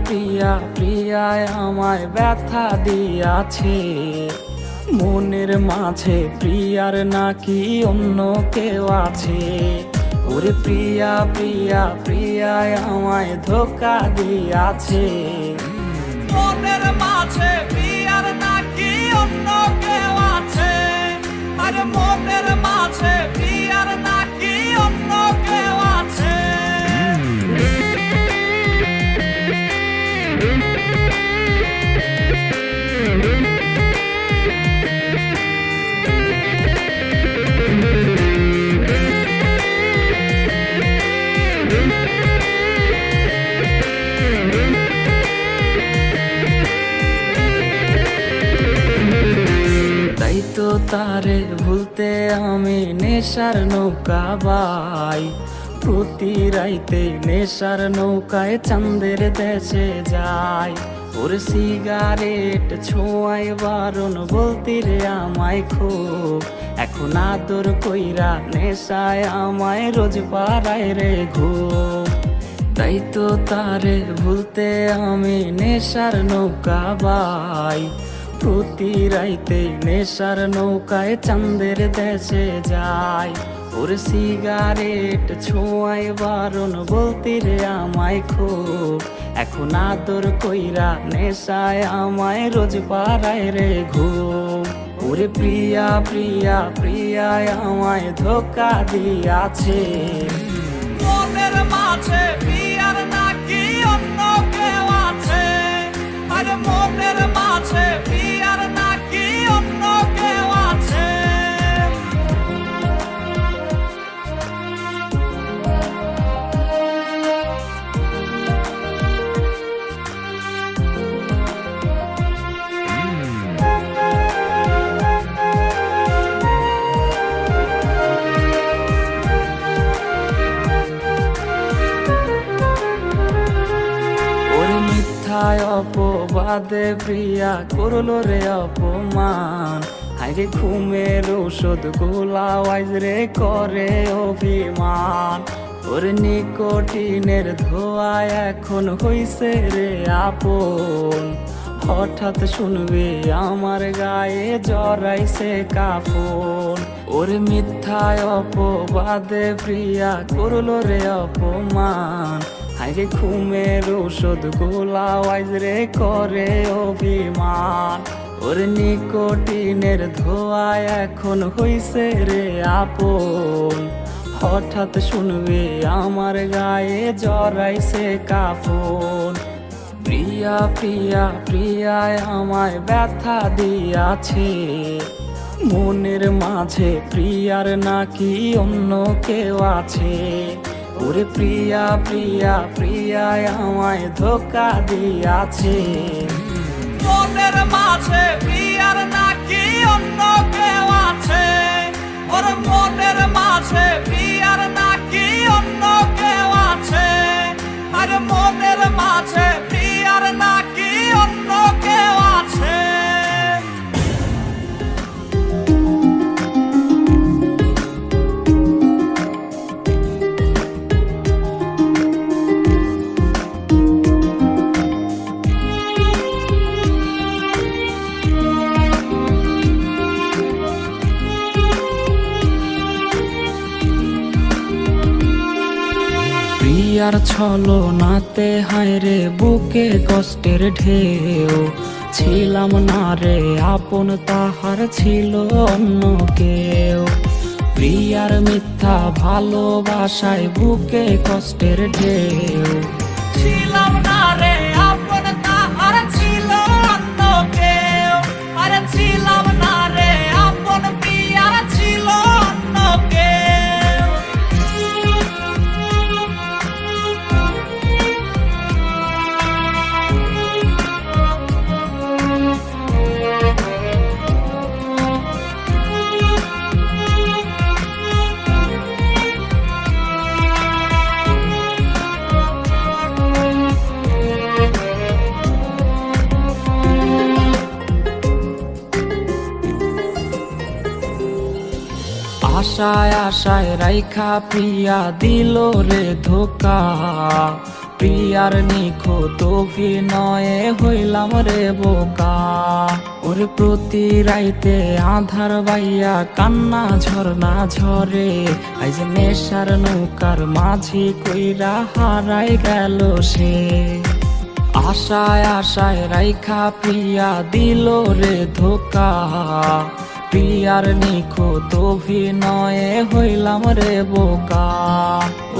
প্রিয়া প্রিয়ায় আমায় ব্যথা দিয়াছে, মনের মাঝে প্রিয়ার নাকি অন্য কেউ আছে। ওরে প্রিয়া প্রিয়া প্রিয়ায় আমায় ধোঁকা দিয়াছে, মনের মাঝে প্রিয়ার নাকি অন্য কেউ আছে। আরে মনের মাঝে প্রিয়ার নাকি অন্য কেউ আছে। তাই তো তারে ভুলতে আমি নেশার নৌকা বাই, প্রতি রাইতে নেশার নৌকায় চাঁদের দেশে যাই। ওর সিগারেট ছোঁয়াই বারণ বলতি রে আমায় খুব, এখন আদর কইরা নেশায় আমায় রোজ পাড়ায় রে ঘুম। তাই তো তারে ভুলতে আমি নেশার নৌকা বাই, প্রতি রাইতে নেশার নৌকায় চাঁদের দেশে যাই। ওর সিগারেট ছোঁয়াই বারণ বলতি রে আমায় খুব, এখন আদর কইরা নেশায় আমায় রোজ পাড়ায় রে ঘুম। ওরে প্রিয়া প্রিয়া প্রিয়ায় আমায় ধোঁকা দিয়াছে, মনের মাঝে প্রিয়ার নাকি অন্য কেউ আছে। আরে মনের মাঝে প্রিয়ার নাকি অন্য কেউ আছে। অপবাদে প্রিয়া করলো রে অপমান, হাইরে ঘুমের ঔষধ গোলাওয়াইজ রে করে অভিমান। ওর নিকোটিনের ধোয়া এখন হইছে রে আপন, হঠাৎ শুনবে আমার গায়ে জড়াইছে কাফন। ওর মিথ্যায় অপবাদে প্রিয়া করলো রে অপমান, হাইরে ঘুমের ঔষধ গোলাওয়াইজ রে করে অভিমান। ওর নিকোটিনের ধোয়া এখন হইছে রে আপন, হঠাৎ শুনবে আমার গায়ে জড়াইছে কাফন। প্রিয়া প্রিয়া প্রিয়ায় আমায় ব্যথা দিয়াছে, মনের মাঝে প্রিয়ার নাকি অন্য কেউ আছে। ওরে প্রিয়া প্রিয়া প্রিয়ায় আমায় ধোঁকা দিয়াছে, মনের মাঝে প্রিয়ার নাকি অন্য কেউ আছে। ওর মনের মাঝে প্রিয়ার নাকি অন্য কেউ আছে। আরে মনের মাঝে প্রিয়ার নাকি অন্য কেউ আছে। প্রিয়ার ছলো নাতে হায়রে বুকে কষ্টের ঢেউ, ছিলাম না রে আপন তাহার ছিল অন্য কেউ। প্রিয়ার মিথ্যা ভালোবাসায় বুকে কষ্টের ঢেউ, ছিলাম না রে আপন তাহার ছিল অন্য কেউ। আরে ছিলাম না রে আপন প্রিয়ার ছিল অন্য কেউ। আশায় আশায় রাইখা প্রিয়া দিল রে ধোকা, প্রিয়ার নিখুঁত অভিনয়ে হইলাম রে বোকা। ওরে প্রতি রাইতে আধার বাইয়া কান্না ঝরনা ঝরে, আইজ নেশার নৌকার মাঝি কইরা হারাই গেল সে। আশায় আশায় রাইখা প্রিয়া দিল রে ধোকা, প্রিয়ার নিখুঁত অভিনয়ে হইলাম রে বোকা।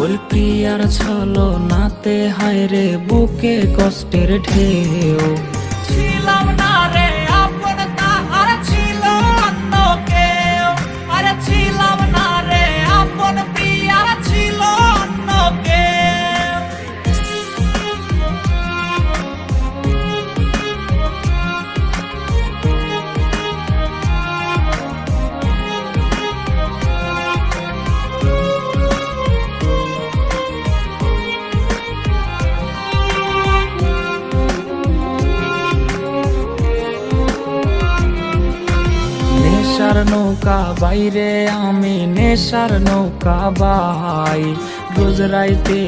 ওই প্রিয়ার ছলো নাতে হায় রে বুকে কষ্টের ঢেউ, ছিলাম না রে আপন তাহার ছিল অন্য কেউ, আরে ছিলাম না রে আপন প্রিয়ার ছিল অন্য কেউ। নেশার নৌকা বাইরে আমি নেশার নৌকা বাই, রোজ রাইতে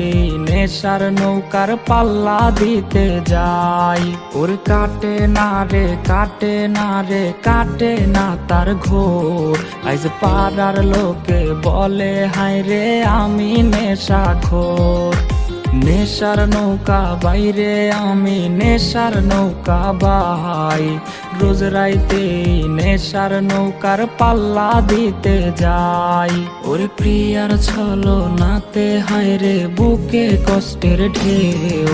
নেশার নৌকার পাল্লা দিতে যাই। ওর কাটে না রে কাটে না রে কাটে না তার ঘোর, আইজ পাড়ার লোকে বলে হায় রে আমি নেশাখোর। নেশার নৌকা বাইরে আমি নেশার নৌকা বাই, রোজ রাইতে নেশার নৌকার পাল্লা দিতে যাই। ওরে প্রিয়ার ছলো নাতে হায় রে বুকে কষ্টের ঢেউ,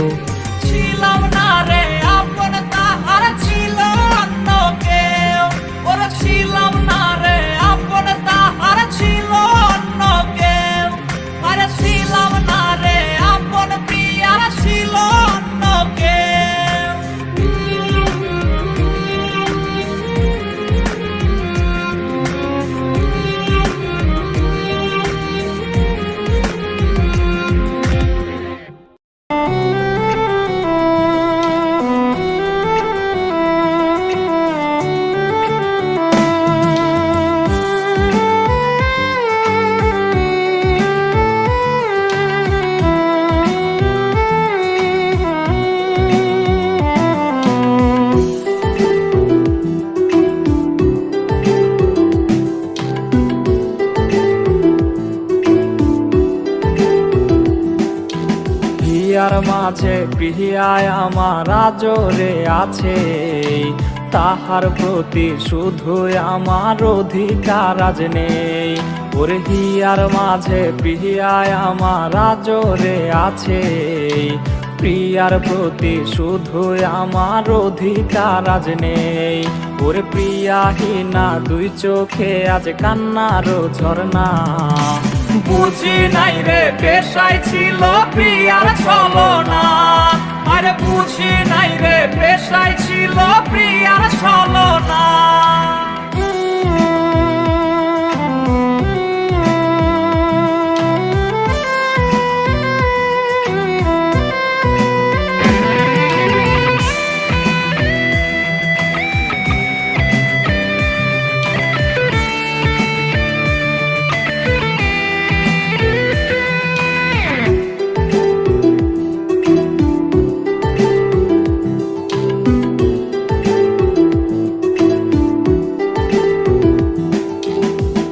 ছিলাম না রে আপন তাহার ছিল অন্য কেউ, ওরা ছিলাম না রে আপন তাহার ছিল অন্য কেউ, আরে ছিলাম না রে আপন প্রিয়ার ছিল অন্য কেউ। প্রিয়ার মাঝে প্রিয়ায় আমার আজরে আছে, তাহার প্রতি শুধু আমার অধিকার আজ নেই। ওরে হিয়ার মাঝে প্রিয়ায় আমার আজরে আছে, প্রিয়ার প্রতি শুধু আমার অধিকার আজ নেই। ওরে প্রিয়াহীনা দুই চোখে আজ কান্নারও ঝরনা, বুঝি নাই রে পেশায় ছিল প্রিয়ার ছলনা, আরে বুঝি নাই রে পেশায় ছিল প্রিয়ার ছলনা।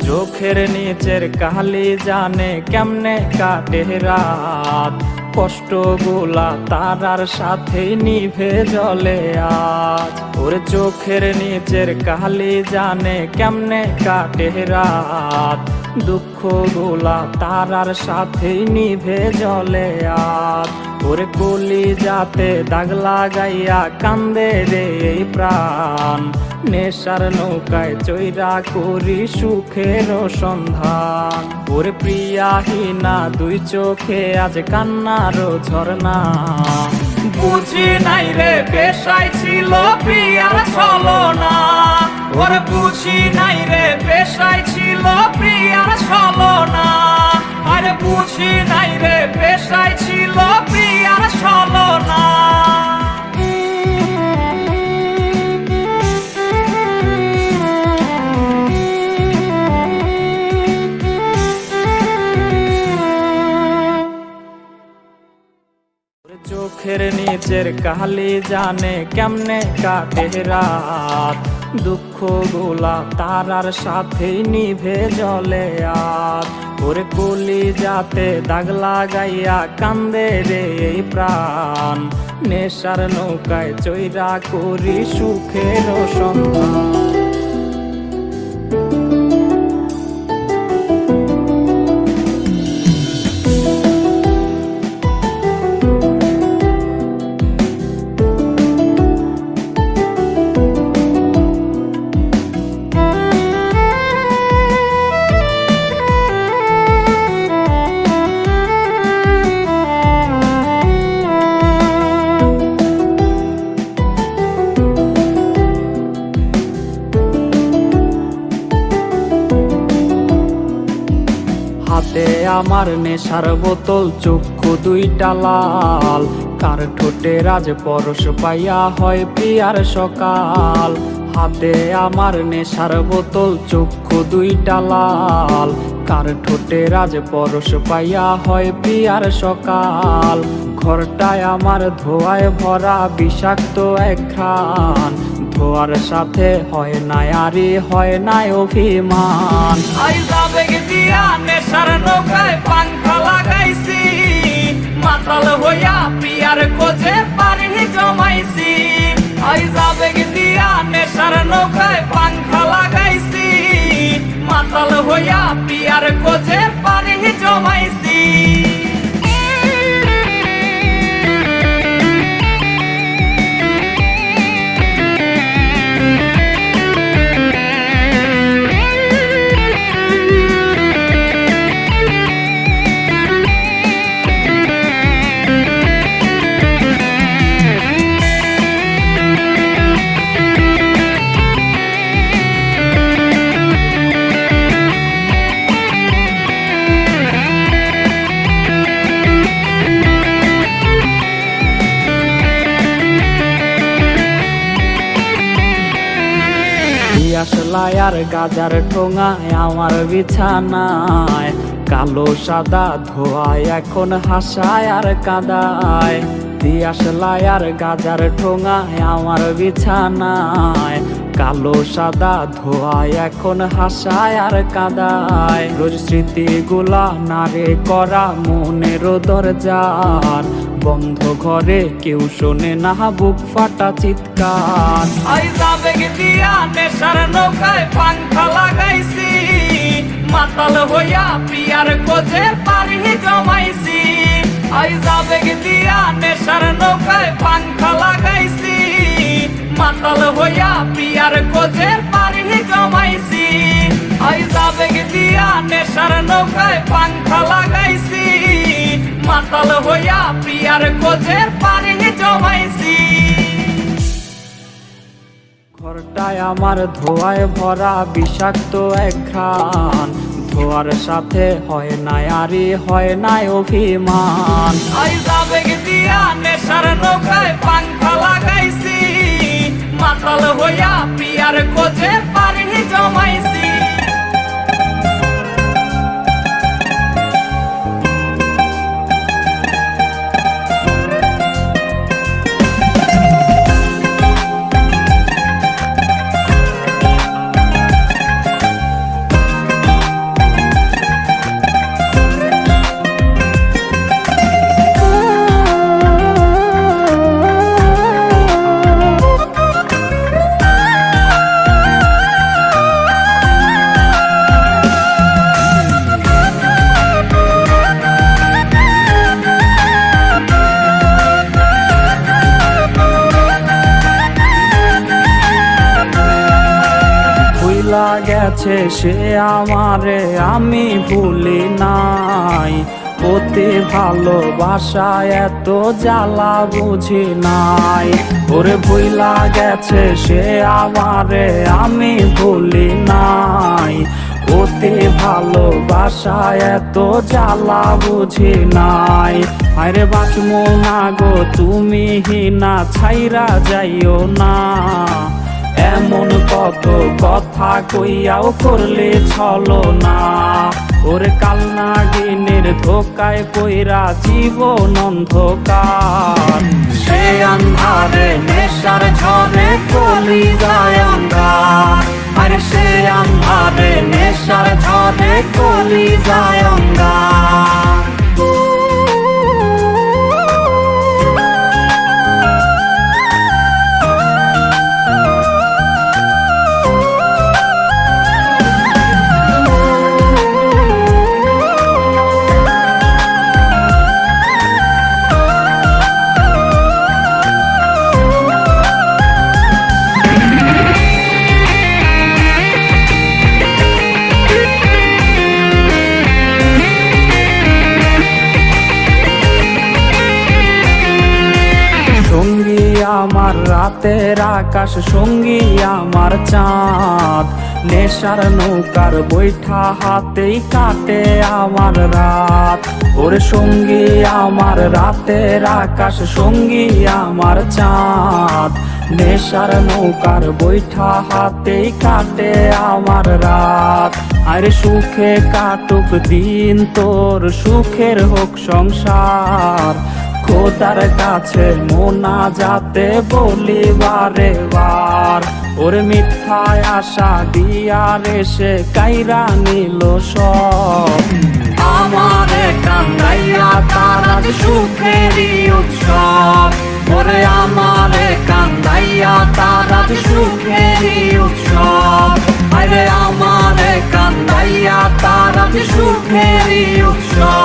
চোখের নিচের কালি জানে কেমনে কাটে রাত, কষ্ট গুলা তারার সাথে নিভে জলে আজ। ওর চোখের নিচের কালি জানে কেমনে কাটে রাত, দুঃখ গুলা তারার সাথে নিভে জলে আজ। ওরে কলি যাতে দাগ লাগাইয়া কান্দে রে এই প্রাণ, নেশার নৌকায় চৈরা করি সুখের সন্ধান। ওরে প্রিয়াহীনা দুই চোখে আজ কান্নারও ঝরনা, বুঝি নাই রে পেশায় ছিল প্রিয়ার ছলনা, ওরে বুঝি নাই রে পেশায় ছিল প্রিয়ার ছলনা, আরে বুঝি নাই রে পেশায় ছিল প্রিয়ার ছলনা। নিচের কালি জানে কেমনে কাটে রাত, দুঃখ গুলা তারার সাথে নিভে জলে আর। ওরে কলি যাতে দাগ লাগাইয়া কান্দে রে এই প্রাণ, নেশার নৌকায় চৈরা করি সুখের সন্ধান। হাতে আমার নেশার বোতল, চক্ষু দুইটা লাল, কার ঠোঁটে রাজ পরশ পাইয়া হয় প্রিয়ার সকাল। হাতে আমার নেশার বোতল, চক্ষু দুইটা লাল, কার ঠোঁটে রাজ পরশ পাইয়া হয় প্রিয়ার সকাল। ঘরটায় আমার ধোঁয়ায় ভরা বিষাক্ত এক ঘ্রাণ, ধোয়ার সাথে হয় না আরি হয় না অভিমান। আবেগ দিয়া নেশার নৌকায় পাংখা লাগাইছি, মাতাল হইয়া প্রিয়ার খোঁজে পারি জমাইছি। আবেগ দিয়া নেশার নৌকায় পাংখা লাগাইছি, মাতাল হইয়া প্রিয়ার খোঁজে পারি জমাইছি। আসলাই আর গাজার ঠোঙায় আমার বিছানায়, কালো সাদা ধোয়ায় এখন হাসায় আর কাদায়। দিয়াশলাই আর গাজার ঠোঙায় আমার বিছানায়, কালো সাদা ধোয়ায় এখন হাসায় আর কাদায়। রোজ স্মৃতিগুলা নারে করা মনের দরজার, বন্ধ ঘরে কেউ শোনে না বুক ফাটা চিৎকার। আবেগ দিয়া নেশার নৌকায় পাংখা লাগাইছি, মাতাল হইয়া প্রিয়ার খোঁজে পারি জমাইছি। আবেগ দিয়া নেশার নৌকায় পাংখা লাগাইছি, মাতাল হইয়া প্রিয়ার খোঁজে পারি জমাইছি। আবেগ দিয়া নেশার নৌকায় পাংখা লাগাইছি, মাতাল হইয়া প্রিয়ার খোঁজে পারি জমাইছি। ঘরটায় আমার ধোঁয়ায় ভরা বিষাক্ত এক ঘ্রাণ, ধোয়ার সাথে হয় না আরি হয় না অভিমান। আবেগ দিয়া নেশার নৌকায় পাংখা লাগাইছি, মাতাল হইয়া প্রিয়ার খোঁজে পারি জমাইছি। গেছে সে আমারে আমি ভুলি নাই, অতি ভালোবাসায় এত জ্বালা বুঝি নাই। ওরে ভুইলা গেছে সে আমারে আমি ভুলি নাই, অতি ভালোবাসায় এত জ্বালা বুঝি নাই। আরে বাঁচমো না গো তুমি হিনা ছাইরা যাইও না, এমন কত কথা কইয়াও করলে ছলো না। ওরে কালনাগিনীর ধোকায় পইরা জীবন অন্ধকার। সে আন্ধারে নেশার ঝরে কলিজায় অঙ্গার, আরে সে আন্ধারে নেশার ঝরে কলিজায় অঙ্গার। সঙ্গী আমার রাতের আকাশ, সঙ্গী আমার চাঁদ, নেশার নৌকার বৈঠা হাতেই কাটে আমার রাত। ওরে সঙ্গী আমার রাতের আকাশ, সঙ্গী আমার চাঁদ, নেশার নৌকার বৈঠা হাতেই কাটে আমার রাত। আরে সুখে কাটুক দিন তোর, সুখের হোক সংসার, খোদার কাছে মোনাজাতে বলি বারে বার। ওরে মিথ্যায় আশা দিয়া রে সে কাইরা নিল সব, আমারে কান্দাইয়া তার আজ সুখেরই উৎসব। ওরে আমারে কান্দাইয়া তার আজ সুখেরই উৎসব, আরে আমারে কান্দাইয়া তার আজ সুখেরই উৎসব।